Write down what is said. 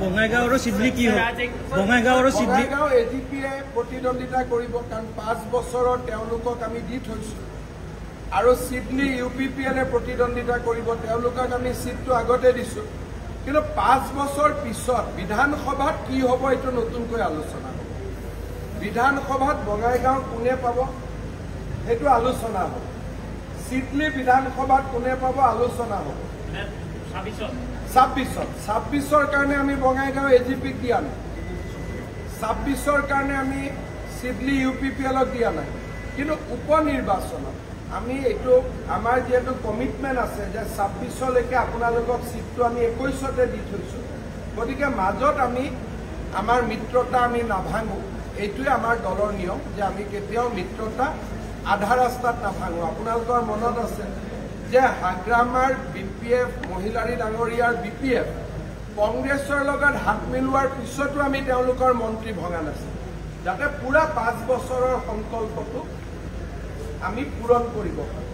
বঙাইগাঁও আৰু চিডলি কি হয়? বঙাইগাঁও আৰু চিডলি বঙাইগাঁও এজিপিয়ে প্ৰতিদ্বন্দ্বিতা কৰিব, কাৰণ 5 বছৰৰ তেওঁলোকক আমি দি থৈছো। আৰু চিডলি UPPLে প্ৰতিদ্বন্দ্বিতা কৰিব, তেওঁলোকক আমি চিটটো আগতে দিছো। কিন্তু 5 বছৰ পিছত বিধানসভাত কি হ'ব এইটো নতুনকৈ আলোচনা হ'ব। বিধানসভাত বঙাইগাঁও কোনে পাব সেইটো আলোচনা হ'ব। চিডলি বিধানসভাত কোনে পাব আলোচনা হ'ব। 26ৰ কাৰণে আমি বঙাইগাঁও এজিপিক দিয়া নাই, 26ৰ কাৰণে আমি চিডলি UPPLক দিয়া নাই। কিন্তু উপনিৰ্বাচনত আমি এইটো আমাৰ যিহেতু কমিটমেণ্ট আছে যে 26লৈকে আপোনালোকক চিটটো আমি 21তে দি থৈছো। গতিকে মাজত আমি আমাৰ মিত্ৰতা আমি নাভাঙো, এইটোৱে আমাৰ দলৰ নিয়ম যে আমি কেতিয়াও মিত্ৰতা আধা ৰাস্তাত নাভাঙো। আপোনালোকৰ মনত আছে যে হাগ্ৰামাৰ BPF মহিলাৰী ডাঙৰীয়াৰ BPF কংগ্ৰেছৰ লগত হাত মিলোৱাৰ পিছতো আমি তেওঁলোকৰ মন্ত্ৰী ভঙা নাছিল, যাতে পুৰা 5 বছৰৰ সংকল্পটো আমি পূৰণ কৰিব পাৰোঁ।